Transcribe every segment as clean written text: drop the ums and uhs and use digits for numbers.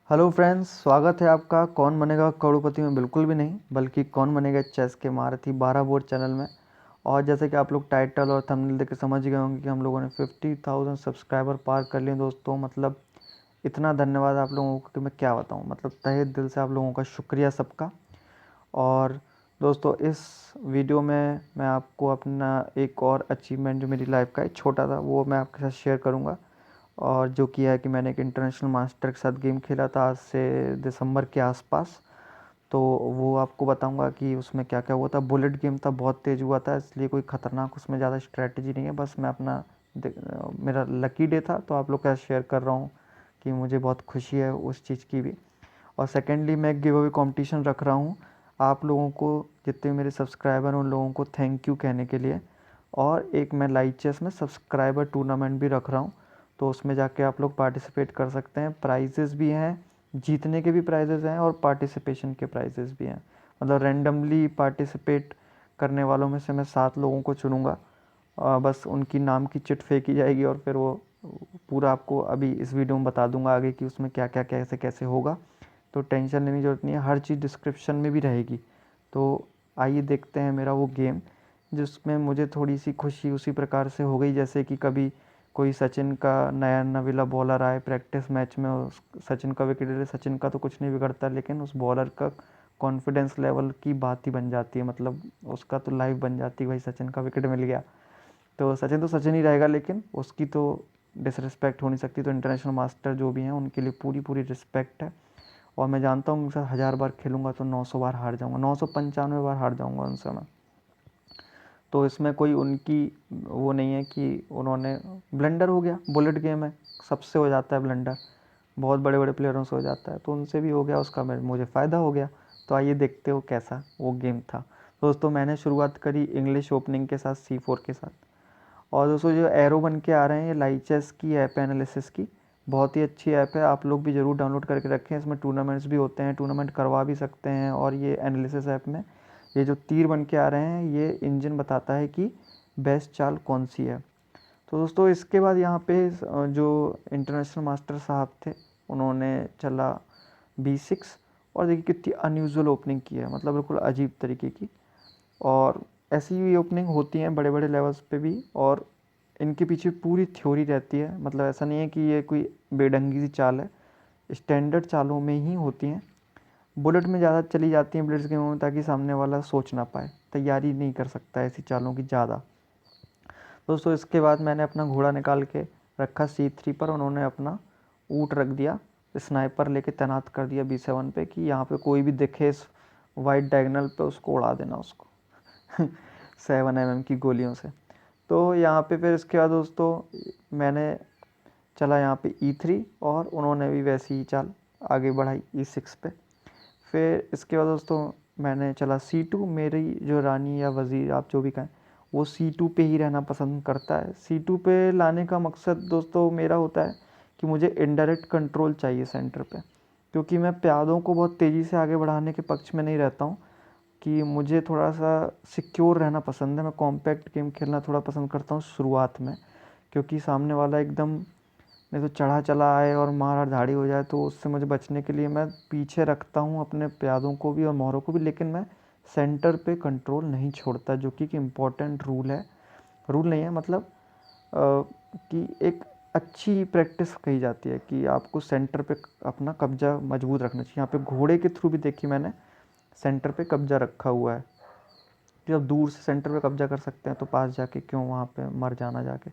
Hello friends, स्वागत है आपका कौन बनेगा करोड़पति में। बिल्कुल भी नहीं, बल्कि कौन बनेगा चेस के महारथी 12 बोर्ड चैनल में। और जैसे कि आप लोग टाइटल और थंबनेल देख के समझ गए होंगे कि हम लोगों ने 50,000 सब्सक्राइबर पार कर लिए दोस्तों। मतलब इतना धन्यवाद आप लोगों को कि मैं क्या बताऊं। मतलब तहे दिल से आप लोगों का शुक्रिया सबका। और दोस्तों इस वीडियो में मैं आपको अपना एक और अचीवमेंट जो मेरी लाइफ का एक छोटा था वो मैं आपके साथ शेयर करूँगा। और जो किया है कि मैंने एक इंटरनेशनल मास्टर के साथ गेम खेला था आज से दिसंबर के आसपास। तो वो आपको बताऊंगा कि उसमें क्या क्या हुआ था। बुलेट गेम था, बहुत तेज़ हुआ था, इसलिए कोई ख़तरनाक उसमें ज़्यादा स्ट्रेटजी नहीं है। बस मैं अपना मेरा लकी डे था तो आप लोग के साथ शेयर कर रहा हूँ कि मुझे बहुत खुशी है उस चीज़ की भी। और सेकेंडली मैं एक गिव अवे कॉम्पिटिशन रख रहा हूँ आप लोगों को, जितने मेरे सब्सक्राइबर हैं उन लोगों को थैंक यू कहने के लिए। और एक मैं लाइव चेस में सब्सक्राइबर टूर्नामेंट भी रख रहा हूँ, तो उसमें जाके आप लोग पार्टिसिपेट कर सकते हैं। प्राइजेज़ भी हैं, जीतने के भी प्राइजेज़ हैं और पार्टिसिपेशन के प्राइजेज़ भी हैं। मतलब रैंडमली पार्टिसिपेट करने वालों में से मैं 7 लोगों को चुनूँगा। बस उनकी नाम की चिट फेंकी जाएगी और फिर वो पूरा आपको अभी इस वीडियो में बता दूंगा आगे कि उसमें क्या क्या कैसे कैसे होगा। तो टेंशन लेने की ज़रूरत नहीं है, हर चीज़ डिस्क्रिप्शन में भी रहेगी। तो आइए देखते हैं मेरा वो गेम जिसमें मुझे थोड़ी सी खुशी उसी प्रकार से हो गई जैसे कि कभी कोई सचिन का नया नवीला बॉलर आए प्रैक्टिस मैच में, सचिन का विकेट ले। सचिन का तो कुछ नहीं बिगड़ता, लेकिन उस बॉलर का कॉन्फिडेंस लेवल की बात ही बन जाती है। मतलब उसका तो लाइफ बन जाती है, भाई सचिन का विकेट मिल गया तो सचिन ही रहेगा, लेकिन उसकी तो डिसरिस्पेक्ट हो नहीं सकती। तो इंटरनेशनल मास्टर जो भी हैं उनके लिए पूरी पूरी रिस्पेक्ट है। और मैं जानता हूँ उनके साथ 1000 बार खेलूँगा तो 900 बार हार जाऊँगा, 995 बार हार जाऊँगा उनसे मैं। तो इसमें कोई उनकी वो नहीं है कि उन्होंने ब्लंडर हो गया, बुलेट गेम है, सबसे हो जाता है ब्लंडर, बहुत बड़े बड़े प्लेयरों से हो जाता है, तो उनसे भी हो गया, उसका मुझे फ़ायदा हो गया। तो आइए देखते हो कैसा वो गेम था। दोस्तों मैंने शुरुआत करी इंग्लिश ओपनिंग के साथ C4 के साथ। और दोस्तों जो एरो बन के आ रहे हैं ये लाइचेस की ऐप है, एनालिसिस की, बहुत ही अच्छी ऐप है। आप लोग भी ज़रूर डाउनलोड करके रखें। इसमें टूर्नामेंट्स भी होते हैं, टूर्नामेंट करवा भी सकते हैं। और ये एनालिसिस ऐप में ये जो तीर बन के आ रहे हैं ये इंजन बताता है कि बेस्ट चाल कौन सी है। तो दोस्तों इसके बाद यहाँ पे जो इंटरनेशनल मास्टर साहब थे उन्होंने चला B6। और देखिए कितनी अनयूजुअल ओपनिंग की है, मतलब बिल्कुल अजीब तरीके की। और ऐसी ही ओपनिंग होती हैं बड़े बड़े लेवल्स पे भी, और इनके पीछे पूरी थ्योरी रहती है। मतलब ऐसा नहीं है कि ये कोई बेढंगी सी चाल है, स्टैंडर्ड चालों में ही होती हैं। बुलेट में ज़्यादा चली जाती हैं बुलेट्स गेमों में, ताकि सामने वाला सोच ना पाए, तैयारी नहीं कर सकता ऐसी चालों की ज़्यादा। दोस्तों इसके बाद मैंने अपना घोड़ा निकाल के रखा C3 पर, उन्होंने अपना ऊँट रख दिया, स्नाइपर लेके तैनात कर दिया B7 पे कि यहाँ पे कोई भी दिखे इस वाइट डायगोनल पे उसको उड़ा देना उसको 7 mm की गोलियों से। तो यहाँ पे फिर इसके बाद दोस्तों मैंने चला यहाँ पे E3 और उन्होंने भी वैसी ही चाल आगे बढ़ाई E6 पे। फिर इसके बाद दोस्तों मैंने चला C2। मेरी जो रानी या वज़ीर आप जो भी कहें वो C2 पे ही रहना पसंद करता है। C2 पे लाने का मकसद दोस्तों मेरा होता है कि मुझे इनडायरेक्ट कंट्रोल चाहिए सेंटर पे, क्योंकि मैं प्यादों को बहुत तेज़ी से आगे बढ़ाने के पक्ष में नहीं रहता हूँ। कि मुझे थोड़ा सा सिक्योर रहना पसंद है, मैं कॉम्पैक्ट गेम खेलना थोड़ा पसंद करता हूँ शुरुआत में। क्योंकि सामने वाला एकदम नहीं तो चढ़ा चला आए और मार धाड़ी हो जाए, तो उससे मुझे बचने के लिए मैं पीछे रखता हूँ अपने प्यादों को भी और मोहरों को भी, लेकिन मैं सेंटर पे कंट्रोल नहीं छोड़ता, जो कि इम्पोर्टेंट रूल है। रूल नहीं है, मतलब कि एक अच्छी प्रैक्टिस कही जाती है कि आपको सेंटर पे अपना कब्जा मजबूत रखना चाहिए। यहाँ पे घोड़े के थ्रू भी देखिए मैंने सेंटर पे कब्जा रखा हुआ है। जब दूर से सेंटर पे कब्जा कर सकते हैं तो पास जाके क्यों वहाँ पे मर जाना जाके।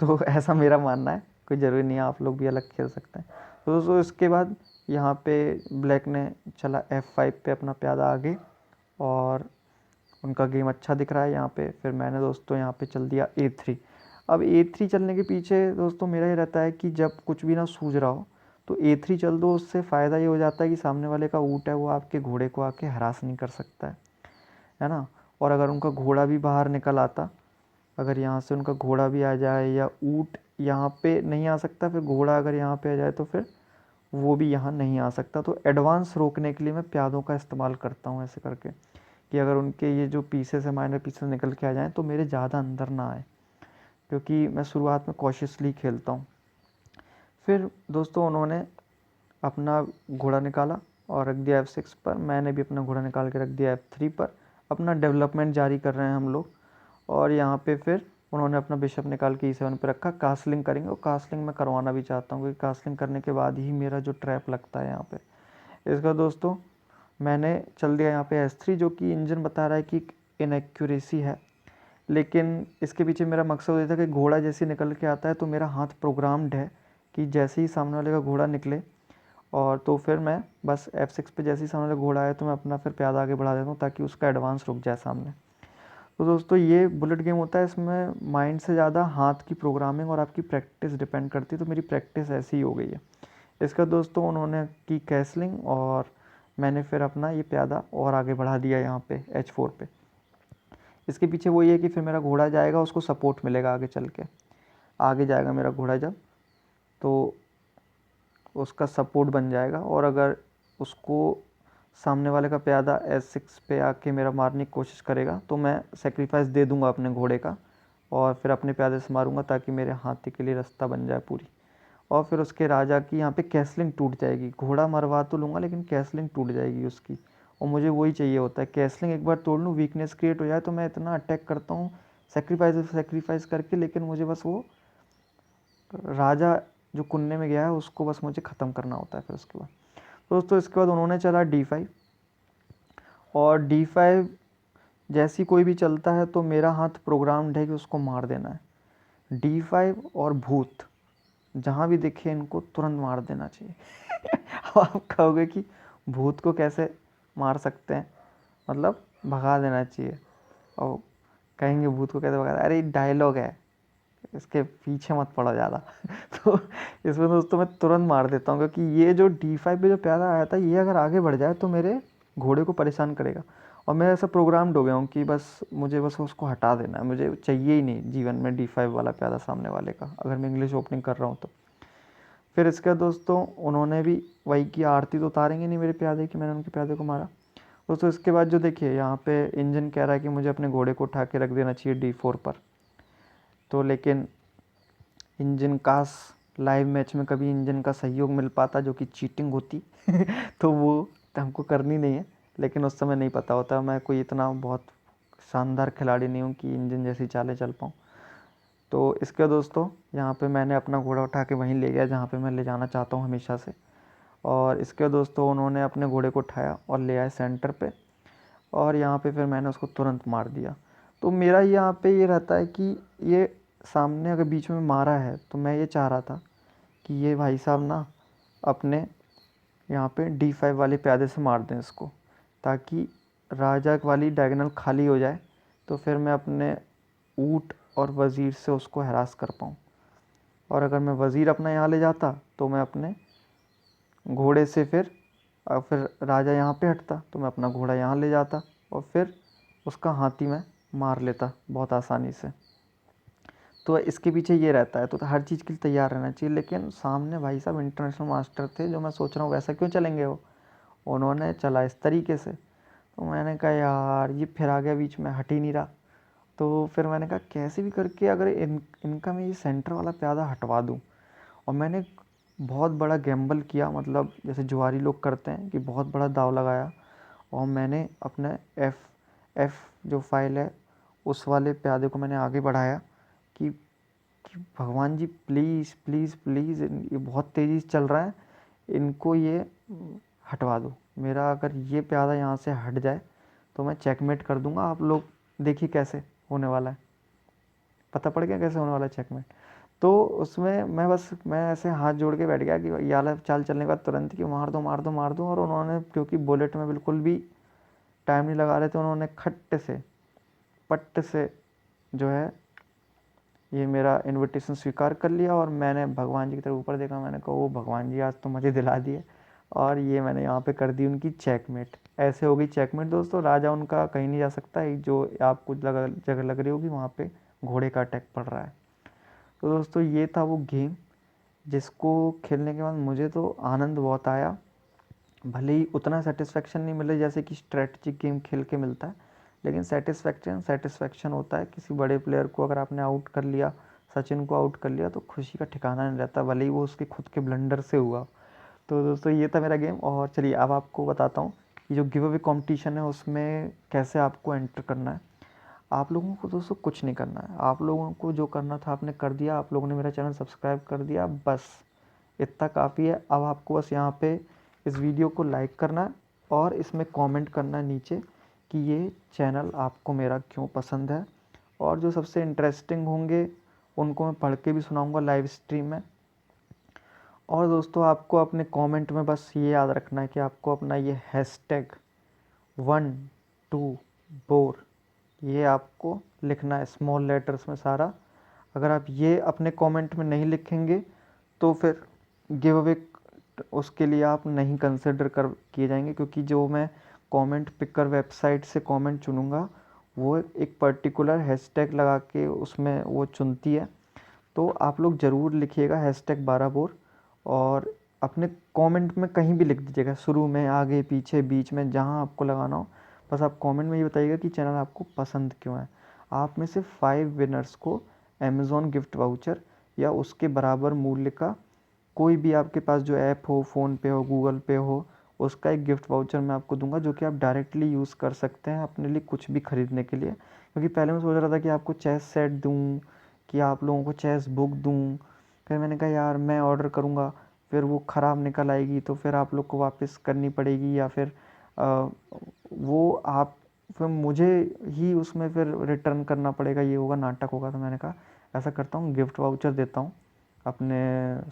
तो ऐसा मेरा मानना है, कोई ज़रूरी नहीं है, आप लोग भी अलग खेल सकते हैं। तो दोस्तों इसके बाद यहाँ पे ब्लैक ने चला F5 पे अपना प्यादा आगे, और उनका गेम अच्छा दिख रहा है यहाँ पे। फिर मैंने दोस्तों यहाँ पे चल दिया A3। अब A3 चलने के पीछे दोस्तों मेरा ये रहता है कि जब कुछ भी ना सूझ रहा हो तो A3 चल दो। उससे फ़ायदा ये हो जाता है कि सामने वाले का ऊँट है वो आपके घोड़े को आके हरास नहीं कर सकता है ना। और अगर उनका घोड़ा भी बाहर निकल आता, अगर यहाँ से उनका घोड़ा भी आ जाए या ऊँट यहाँ पे नहीं आ सकता, फिर घोड़ा अगर यहाँ पे आ जाए तो फिर वो भी यहाँ नहीं आ सकता। तो एडवांस रोकने के लिए मैं प्यादों का इस्तेमाल करता हूँ ऐसे करके, कि अगर उनके ये जो पीसेस है माइनर पीसेस निकल के आ जाएँ तो मेरे ज़्यादा अंदर ना आए, क्योंकि मैं शुरुआत में कॉशियसली खेलता हूँ। फिर दोस्तों उन्होंने अपना घोड़ा निकाला और रख दिया F6 पर। मैंने भी अपना घोड़ा निकाल के रख दिया F3 पर। अपना डेवलपमेंट जारी कर रहे हैं हम लोग। और यहाँ पे फिर उन्होंने अपना बिशप निकाल के E7 पे रखा। कास्लिंग करेंगे, और कास्लिंग मैं करवाना भी चाहता हूँ, क्योंकि कास्लिंग करने के बाद ही मेरा जो ट्रैप लगता है यहाँ पे। इसका दोस्तों मैंने चल दिया यहाँ पे S3, जो कि इंजन बता रहा है कि इनएक्यूरेसी है, लेकिन इसके पीछे मेरा मकसद ये था कि घोड़ा जैसे निकल के आता है तो मेरा हाथ प्रोग्राम्ड है कि जैसे ही सामने वाले का घोड़ा निकले, और तो फिर मैं बस F6 पे जैसे ही सामने वाला घोड़ा आया तो मैं अपना फिर प्यादा आगे बढ़ा देता हूँ, ताकि उसका एडवांस रुक जाए सामने। तो दोस्तों ये बुलेट गेम होता है, इसमें माइंड से ज़्यादा हाथ की प्रोग्रामिंग और आपकी प्रैक्टिस डिपेंड करती है। तो मेरी प्रैक्टिस ऐसी ही हो गई है। इसका दोस्तों उन्होंने की कैसलिंग, और मैंने फिर अपना ये प्यादा और आगे बढ़ा दिया यहाँ पे H4 पे। इसके पीछे वही है कि फिर मेरा घोड़ा जाएगा, उसको सपोर्ट मिलेगा आगे चल के। आगे जाएगा मेरा घोड़ा जब, तो उसका सपोर्ट बन जाएगा, और अगर उसको सामने वाले का प्यादा S6 पे आके मेरा मारने की कोशिश करेगा तो मैं सेक्रीफाइस दे दूंगा अपने घोड़े का, और फिर अपने प्यादे से मारूंगा, ताकि मेरे हाथी के लिए रास्ता बन जाए पूरी। और फिर उसके राजा की यहाँ पे कैसलिंग टूट जाएगी। घोड़ा मरवा तो लूँगा, लेकिन कैसलिंग टूट जाएगी उसकी, और मुझे वही चाहिए होता है। कैसलिंग एक बार तोड़ लूँ, वीकनेस क्रिएट हो जाए, तो मैं इतना अटैक करता हूँ सेक्रीफाइस करके, लेकिन मुझे बस वो राजा जो कुन्ने में गया है उसको बस मुझे ख़त्म करना होता है फिर उसके बाद। तो दोस्तों इसके बाद उन्होंने चला D5, और D5 जैसी कोई भी चलता है तो मेरा हाथ प्रोग्राम्ड है कि उसको मार देना है। D5 और भूत जहाँ भी दिखे इनको तुरंत मार देना चाहिए। अब आप कहोगे कि भूत को कैसे मार सकते हैं, मतलब भगा देना चाहिए। और कहेंगे भूत को कैसे भगा, अरे डायलॉग है, इसके पीछे मत पड़ो ज़्यादा। तो इसमें दोस्तों मैं तुरंत मार देता हूँ, क्योंकि ये जो D5 पे जो प्यादा आया था, ये अगर आगे बढ़ जाए तो मेरे घोड़े को परेशान करेगा। और मैं ऐसा प्रोग्राम्ड हो गया हूँ कि मुझे उसको हटा देना है, मुझे चाहिए ही नहीं जीवन में D5 वाला प्यादा सामने वाले का, अगर मैं इंग्लिश ओपनिंग कर रहा हूँ तो। फिर इसके दोस्तों उन्होंने भी वही की, आरती तो उतारेंगे नहीं मेरे प्यादे की, मैंने उनके प्यादे को मारा। दोस्तों इसके बाद जो देखिए यहाँ पे इंजन कह रहा है कि मुझे अपने घोड़े को उठा के रख देना चाहिए D4 पर। तो लेकिन इंजन काश लाइव मैच में कभी इंजन का सहयोग मिल पाता, जो कि चीटिंग होती तो वो हमको करनी नहीं है, लेकिन उस समय नहीं पता होता। मैं कोई इतना बहुत शानदार खिलाड़ी नहीं हूँ कि इंजन जैसी चालें चल पाऊँ। तो इसके दोस्तों यहाँ पे मैंने अपना घोड़ा उठा के वहीं ले गया जहाँ पे मैं ले जाना चाहता हूँ हमेशा से। और इसके दोस्तों उन्होंने अपने घोड़े को उठाया और ले आए सेंटर पे, और यहाँ पे फिर मैंने उसको तुरंत मार दिया। तो मेरा यहाँ पे ये रहता है कि ये सामने अगर बीच में मारा है, तो मैं ये चाह रहा था कि ये भाई साहब ना अपने यहाँ पे D5 वाले प्यादे से मार दें इसको, ताकि राजा वाली डायगोनल खाली हो जाए, तो फिर मैं अपने ऊँट और वज़ीर से उसको हरास कर पाऊँ। और अगर मैं वज़ीर अपना यहाँ ले जाता तो मैं अपने घोड़े से फिर राजा यहाँ पे हटता तो मैं अपना घोड़ा यहाँ ले जाता, और फिर उसका हाथी मैं मार लेता बहुत आसानी से। तो इसके पीछे ये रहता है, तो हर चीज़ के लिए तैयार रहना चाहिए। लेकिन सामने भाई साहब इंटरनेशनल मास्टर थे, जो मैं सोच रहा हूँ वैसा क्यों चलेंगे वो, उन्होंने चला इस तरीके से। तो मैंने कहा यार ये फिर आ गया बीच में, हट ही नहीं रहा। तो फिर मैंने कहा कैसे भी करके अगर इनका मैं ये सेंटर वाला प्यादा हटवा दूँ। और मैंने बहुत बड़ा गैम्बल किया, मतलब जैसे जुआरी लोग करते हैं कि बहुत बड़ा दाव लगाया, और मैंने अपने एफ जो फाइल है उस वाले प्यादे को मैंने आगे बढ़ाया कि भगवान जी प्लीज़ प्लीज़ प्लीज़, ये बहुत तेज़ी से चल रहा है, इनको ये हटवा दो। मेरा अगर ये प्यादा यहाँ से हट जाए तो मैं चेकमेट कर दूंगा। आप लोग देखिए कैसे होने वाला है, पता पड़ गया कैसे होने वाला है चेकमेट। तो उसमें मैं ऐसे हाथ जोड़ के बैठ गया कि ये वाला चाल चलने के बाद तुरंत कि मार दो मार दो मार दो। और उन्होंने, क्योंकि बुलेट में बिल्कुल भी टाइम नहीं लगा रहे थे, उन्होंने खट्ट से पट्ट से जो है ये मेरा इनविटेशन स्वीकार कर लिया। और मैंने भगवान जी की तरफ ऊपर देखा, मैंने कहा वो भगवान जी आज तो मुझे दिला दिए। और ये मैंने यहाँ पे कर दी उनकी चेकमेट। ऐसे हो गई चेकमेट दोस्तों, राजा उनका कहीं नहीं जा सकता। जो आपको जगह लग रही होगी वहाँ पे घोड़े का अटैक पड़ रहा है। तो दोस्तों ये था वो गेम, जिसको खेलने के बाद मुझे तो आनंद बहुत आया। भले ही उतना सेटिस्फेक्शन नहीं मिला जैसे कि स्ट्रेटजिक गेम खेल के मिलता है, लेकिन सेटिस्फेक्शन होता है। किसी बड़े प्लेयर को अगर आपने आउट कर लिया, सचिन को आउट कर लिया, तो खुशी का ठिकाना नहीं रहता, भले ही वो उसके खुद के ब्लंडर से हुआ। तो दोस्तों ये था मेरा गेम। और चलिए अब आपको बताता हूँ कि जो गिव अवे कॉम्पिटिशन है उसमें कैसे आपको एंटर करना है। आप लोगों को दोस्तों कुछ नहीं करना है, आप लोगों को जो करना था आपने कर दिया, आप लोगों ने मेरा चैनल सब्सक्राइब कर दिया, बस इतना काफ़ी है। अब आपको बस यहाँ पे इस वीडियो को लाइक करना है और इसमें कमेंट करना है नीचे कि ये चैनल आपको मेरा क्यों पसंद है। और जो सबसे इंटरेस्टिंग होंगे उनको मैं पढ़ के भी सुनाऊंगा लाइव स्ट्रीम में। और दोस्तों आपको अपने कमेंट में बस ये याद रखना है कि आपको अपना ये हैशटैग 124 ये आपको लिखना है स्मॉल लेटर्स में सारा। अगर आप ये अपने कमेंट में नहीं लिखेंगे तो फिर गिव अवे उसके लिए आप नहीं कंसिडर कर किए जाएंगे, क्योंकि जो मैं कमेंट पिकर वेबसाइट से कमेंट चुनूँगा वो एक पर्टिकुलर हैशटैग लगा के उसमें वो चुनती है। तो आप लोग ज़रूर लिखिएगा हैशटैग 12 बोर, और अपने कमेंट में कहीं भी लिख दीजिएगा, शुरू में, आगे, पीछे, बीच में, जहाँ आपको लगाना हो। बस आप कमेंट में ये बताइएगा कि चैनल आपको पसंद क्यों है। आप में से 5 विनर्स को अमेज़ॉन गिफ्ट वाउचर या उसके बराबर मूल्य का कोई भी आपके पास जो ऐप हो, फ़ोन पे हो, गूगल पे हो, उसका एक गिफ्ट वाउचर मैं आपको दूंगा, जो कि आप डायरेक्टली यूज़ कर सकते हैं अपने लिए कुछ भी खरीदने के लिए। क्योंकि पहले मैं सोच रहा था कि आपको चेस सेट दूं, कि आप लोगों को चेस बुक दूं। फिर मैंने कहा यार मैं ऑर्डर करूंगा, फिर वो ख़राब निकल आएगी तो फिर आप लोग को वापस करनी पड़ेगी, या फिर वो आप फिर मुझे ही उसमें फिर रिटर्न करना पड़ेगा, ये होगा, नाटक होगा। तो मैंने कहा ऐसा करता हूँ, गिफ्ट वाउचर देता हूँ अपने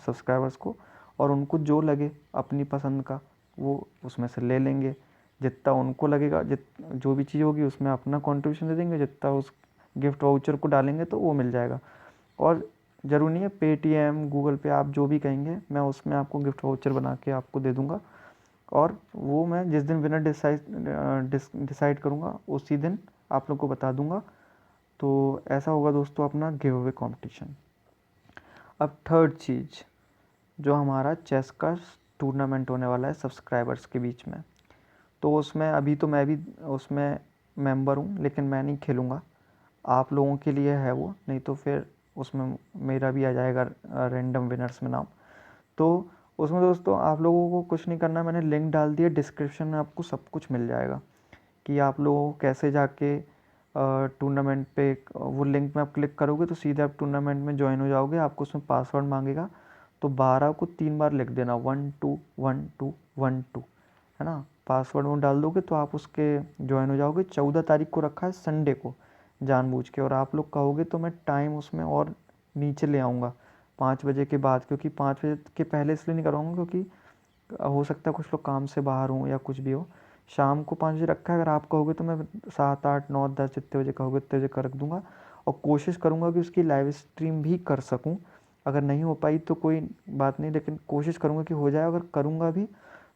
सब्सक्राइबर्स को, और उनको जो लगे अपनी पसंद का वो उसमें से ले लेंगे। जितना उनको लगेगा, जो भी चीज़ होगी उसमें अपना कंट्रीब्यूशन दे देंगे, जितना उस गिफ्ट वाउचर को डालेंगे तो वो मिल जाएगा। और ज़रूरी नहीं है, पेटीएम, गूगल पे, आप जो भी कहेंगे मैं उसमें आपको गिफ्ट वाउचर बना के आपको दे दूँगा। और वो मैं जिस दिन विनर डिसाइड करूँगा उसी दिन आप लोग को बता दूँगा। तो ऐसा होगा दोस्तों अपना गिव अवे कॉम्पिटिशन। अब थर्ड चीज़, जो हमारा चेस का टूर्नामेंट होने वाला है सब्सक्राइबर्स के बीच में, तो उसमें अभी तो मैं भी उसमें मेंबर हूँ, लेकिन मैं नहीं खेलूँगा। आप लोगों के लिए है वो, नहीं तो फिर उसमें मेरा भी आ जाएगा रैंडम विनर्स में नाम। तो उसमें दोस्तों आप लोगों को कुछ नहीं करना, मैंने लिंक डाल दिया डिस्क्रिप्शन में, आपको सब कुछ मिल जाएगा कि आप लोगों को कैसे जाके टूर्नामेंट पे, वो लिंक में आप क्लिक करोगे तो सीधे आप टूर्नामेंट में ज्वाइन हो जाओगे। आपको उसमें पासवर्ड मांगेगा, तो 12 को 3 बार लिख देना, 121212, है ना। पासवर्ड वो डाल दोगे तो आप उसके ज्वाइन हो जाओगे। 14 तारीख को रखा है संडे को जानबूझ के, और आप लोग कहोगे तो मैं टाइम उसमें और नीचे ले आऊँगा 5 बजे के बाद, क्योंकि 5 बजे के पहले इसलिए नहीं कराऊँगा क्योंकि हो सकता है कुछ लोग काम से बाहर हों या कुछ भी हो। शाम को 5 बजे रखा है, अगर आप कहोगे तो मैं 7, 8, 9, 10 जितने बजे कहोगे उतने बजे कर रख दूँगा। और कोशिश करूँगा कि उसकी लाइव स्ट्रीम भी कर सकूँ। अगर नहीं हो पाई तो कोई बात नहीं, लेकिन कोशिश करूँगा कि हो जाए। अगर करूँगा भी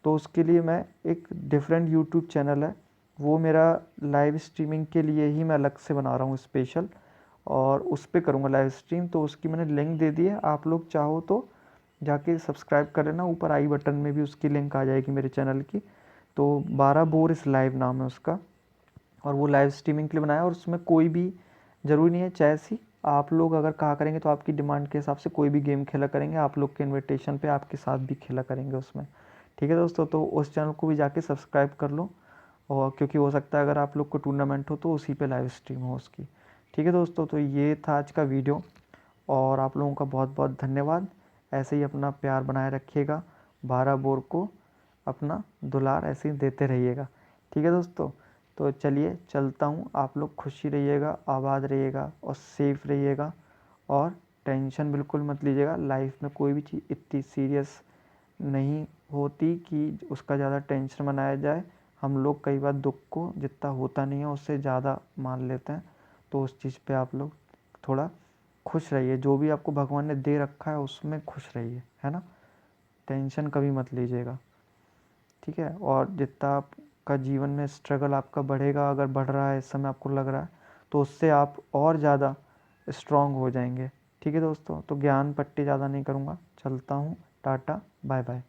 तो उसके लिए मैं एक डिफरेंट यूट्यूब चैनल है, वो मेरा लाइव स्ट्रीमिंग के लिए ही मैं अलग से बना रहा हूँ स्पेशल, और उस पे करूँगा लाइव स्ट्रीम। तो उसकी मैंने लिंक दे दी है, आप लोग चाहो तो जाके सब्सक्राइब कर लेना, ऊपर आई बटन में भी उसकी लिंक आ जाएगी मेरे चैनल की। तो 12 बोर इस लाइव नाम है उसका, और वो लाइव स्ट्रीमिंग के लिए बनाया। और उसमें कोई भी ज़रूरी नहीं है चेस ही, आप लोग अगर कहा करेंगे तो आपकी डिमांड के हिसाब से कोई भी गेम खेला करेंगे, आप लोग के इन्विटेशन पे आपके साथ भी खेला करेंगे उसमें। ठीक है दोस्तों, तो उस चैनल को भी जाके सब्सक्राइब कर लो, और क्योंकि हो सकता है अगर आप लोग को टूर्नामेंट हो तो उसी पे लाइव स्ट्रीम हो उसकी। ठीक है दोस्तों, तो ये था आज का वीडियो, और आप लोगों का बहुत बहुत धन्यवाद। ऐसे ही अपना प्यार बनाए रखिएगा, 12 बोर को अपना दुलार ऐसे ही देते रहिएगा। ठीक है दोस्तों, तो चलिए चलता हूँ। आप लोग खुशी रहिएगा, आबाद रहिएगा और सेफ रहिएगा, और टेंशन बिल्कुल मत लीजिएगा। लाइफ में कोई भी चीज़ इतनी सीरियस नहीं होती कि उसका ज़्यादा टेंशन मनाया जाए। हम लोग कई बार दुख को जितना होता नहीं है उससे ज़्यादा मान लेते हैं। तो उस चीज़ पे आप लोग थोड़ा खुश रहिए, जो भी आपको भगवान ने दे रखा है उसमें खुश रहिए, है ना। टेंशन कभी मत लीजिएगा, ठीक है। और जितना आपका जीवन में स्ट्रगल आपका बढ़ेगा, अगर बढ़ रहा है इस समय आपको लग रहा है, तो उससे आप और ज़्यादा स्ट्रांग हो जाएंगे। ठीक है दोस्तों, तो ज्ञान पट्टी ज़्यादा नहीं करूँगा, चलता हूँ, टाटा बाय बाय।